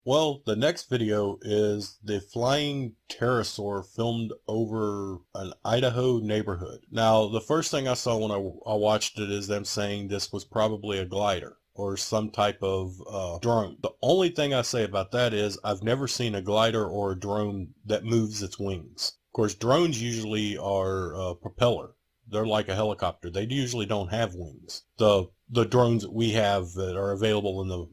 Well, the next video is the flying pterosaur filmed over an Idaho neighborhood. Now, the first thing I saw when I watched it is them saying this was probably a glider or some type of drone. The only thing I say about that is I've never seen a glider or a drone that moves its wings. Of course, drones usually are propeller. They're like a helicopter. They usually don't have wings. The drones that we have that are available in the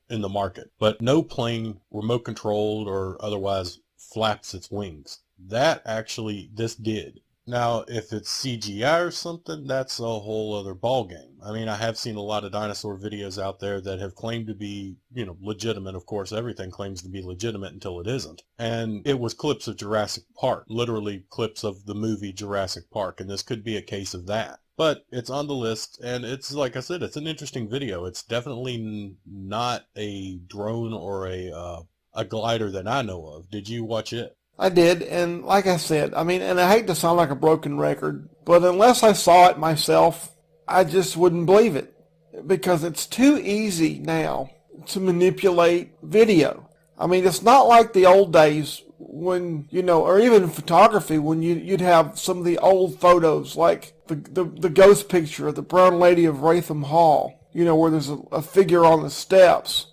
in the market, but no plane remote controlled or otherwise flaps its wings. That actually this did. Now, if it's CGI or something, that's a whole other ball game. I mean, I have seen a lot of dinosaur videos out there that have claimed to be, legitimate. Of course, everything claims to be legitimate until it isn't. And it was clips of Jurassic Park, literally clips of the movie Jurassic Park, and this could be a case of that. But it's on the list, and it's, like I said, it's an interesting video. It's definitely not a drone or a glider that I know of. Did you watch it? I did, and like I said, I mean, and I hate to sound like a broken record, but unless I saw it myself, I just wouldn't believe it. Because it's too easy now to manipulate video. I mean, it's not like the old days when, or even photography, when you'd have some of the old photos, like the ghost picture of the Brown Lady of Ratham Hall, where there's a figure on the steps.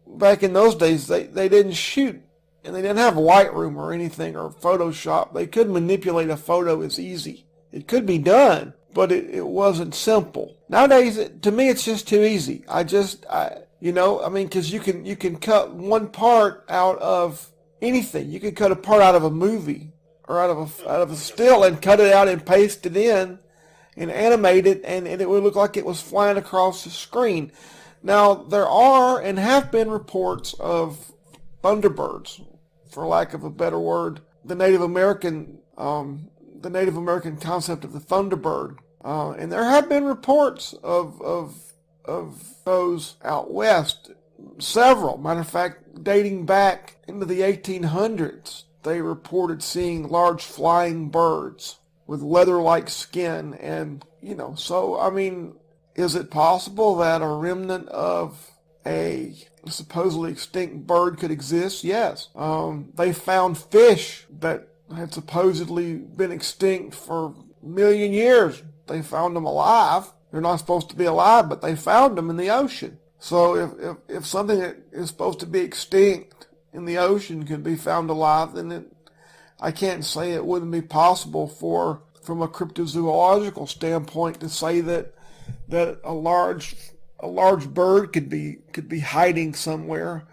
Back in those days, they didn't shoot. And they didn't have Lightroom or anything or Photoshop. They couldn't manipulate a photo as easy. It could be done, but it wasn't simple. Nowadays, to me, it's just too easy. Because you can cut one part out of anything. You can cut a part out of a movie or out of a still and cut it out and paste it in and animate it, and it would look like it was flying across the screen. Now, there are and have been reports of Thunderbirds, for lack of a better word, the Native American concept of the Thunderbird, and there have been reports of those out west, several. Matter of fact, dating back into the 1800s, they reported seeing large flying birds with leather-like skin, and so I mean, is it possible that a remnant of a supposedly extinct bird could exist? Yes. They found fish that had supposedly been extinct for a million years. They found them alive. They're not supposed to be alive, but they found them in the ocean. So if something that is supposed to be extinct in the ocean could be found alive, then I can't say it wouldn't be possible from a cryptozoological standpoint, to say that a large bird could be hiding somewhere.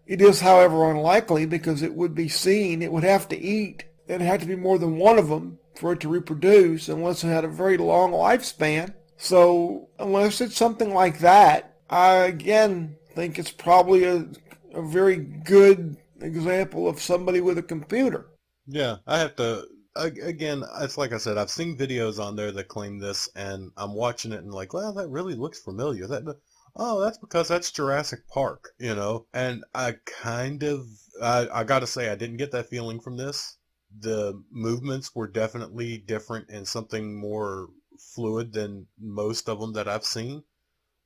It is, however, unlikely, because it would be seen. It would have to eat. It'd have to be more than one of them for it to reproduce, unless it had a very long lifespan. So unless it's something like that, I again think it's probably a very good example of somebody with a computer. Yeah, I have to. Again, it's like I said, I've seen videos on there that claim this, and I'm watching it and like, well, that really looks familiar. Oh, that's because that's Jurassic Park, And I got to say, I didn't get that feeling from this. The movements were definitely different and something more fluid than most of them that I've seen.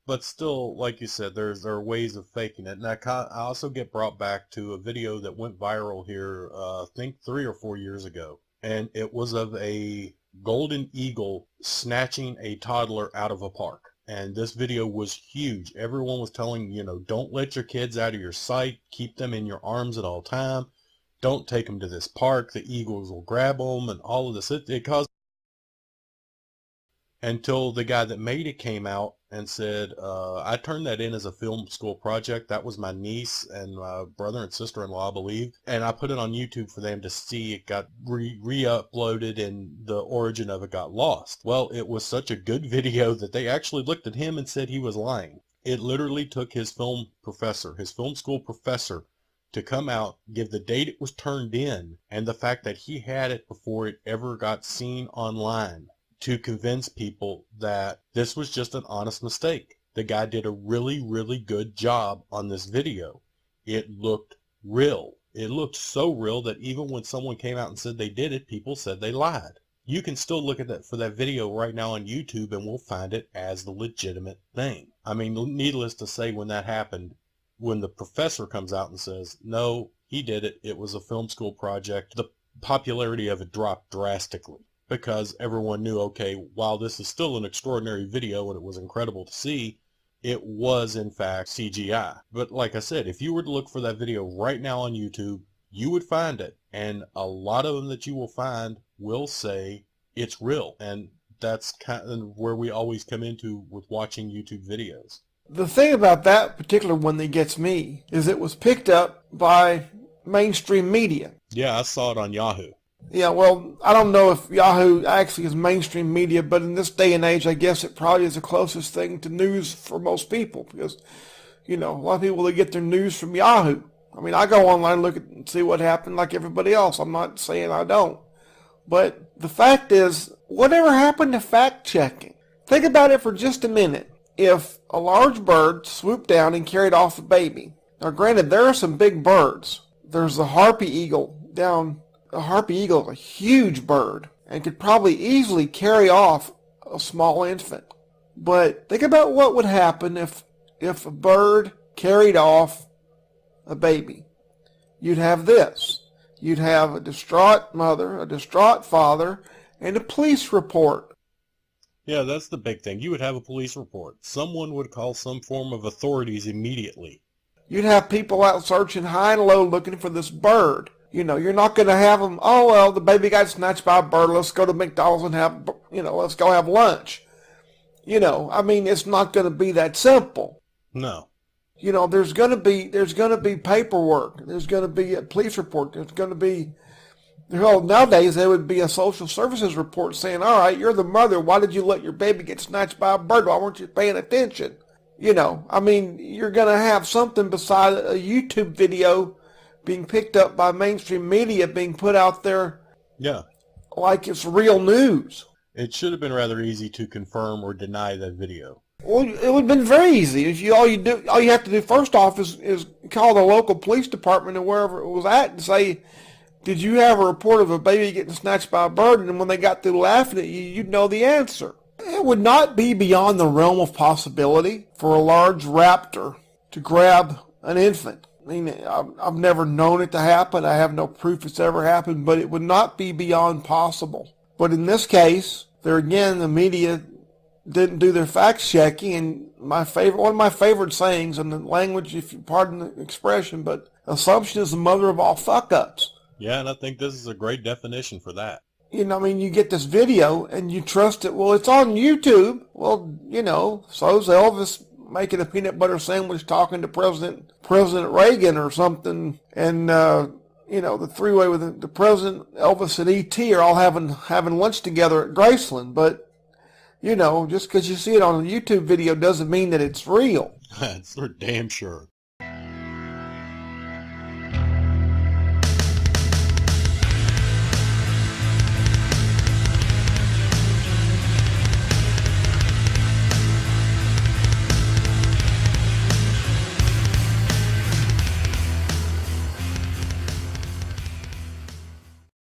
But still, like you said, there are ways of faking it. And I also get brought back to a video that went viral here, I think 3 or 4 years ago. And it was of a golden eagle snatching a toddler out of a park. And this video was huge. Everyone was telling, don't let your kids out of your sight. Keep them in your arms at all time. Don't take them to this park. The eagles will grab them and all of this. It caused, until the guy that made it came out and said, I turned that in as a film school project. That was my niece and my brother and sister-in-law, I believe. And I put it on YouTube for them to see. It got re-uploaded and the origin of it got lost. Well, it was such a good video that they actually looked at him and said he was lying. It literally took his film school professor, to come out, give the date it was turned in, and the fact that he had it before it ever got seen online, to convince people that this was just an honest mistake. The guy did a really, really good job on this video. It looked real. It looked so real that even when someone came out and said they did it, people said they lied. You can still look at that for that video right now on YouTube, and we'll find it as the legitimate thing. I mean, needless to say, when that happened, when the professor comes out and says, no, he did it, it was a film school project, the popularity of it dropped drastically because everyone knew, okay, while this is still an extraordinary video and it was incredible to see, it was in fact CGI. But like I said, if you were to look for that video right now on YouTube, you would find it. And a lot of them that you will find will say it's real. And that's kind of where we always come into with watching YouTube videos. The thing about that particular one that gets me is it was picked up by mainstream media. Yeah, I saw it on Yahoo. Yeah, well, I don't know if Yahoo actually is mainstream media, but in this day and age, I guess it probably is the closest thing to news for most people because, a lot of people, they get their news from Yahoo. I mean, I go online and look at and see what happened like everybody else. I'm not saying I don't. But the fact is, whatever happened to fact-checking? Think about it for just a minute. If a large bird swooped down and carried off a baby. Now, granted, there are some big birds. There's the harpy eagle down. The harpy eagle is a huge bird and could probably easily carry off a small infant. But think about what would happen if a bird carried off a baby. You'd have this. You'd have a distraught mother, a distraught father, and a police report. Yeah, that's the big thing. You would have a police report. Someone would call some form of authorities immediately. You'd have people out searching high and low looking for this bird. You're not going to have them, oh, well, the baby got snatched by a bird. Let's go to McDonald's and have, let's go have lunch. It's not going to be that simple. No. There's going to be paperwork. There's going to be a police report. There's going to be, nowadays there would be a social services report saying, all right, you're the mother. Why did you let your baby get snatched by a bird? Why weren't you paying attention? You're going to have something beside a YouTube video being picked up by mainstream media being put out there. Yeah. Like it's real news. It should have been rather easy to confirm or deny that video. Well, it would have been very easy. All you have to do first off is call the local police department and wherever it was at and say, did you have a report of a baby getting snatched by a bird? And when they got through laughing at you, you'd know the answer. It would not be beyond the realm of possibility for a large raptor to grab an infant. I've never known it to happen. I have no proof it's ever happened, but it would not be beyond possible. But in this case, there again, the media didn't do their fact-checking, and one of my favorite sayings in the language, if you pardon the expression, but assumption is the mother of all fuck-ups. Yeah, and I think this is a great definition for that. You get this video, and you trust it. Well, it's on YouTube. Well, so's Elvis making a peanut butter sandwich talking to President Reagan or something, and, the three-way with the President, Elvis, and E.T. are all having lunch together at Graceland, but just because you see it on a YouTube video doesn't mean that it's real. That's for damn sure.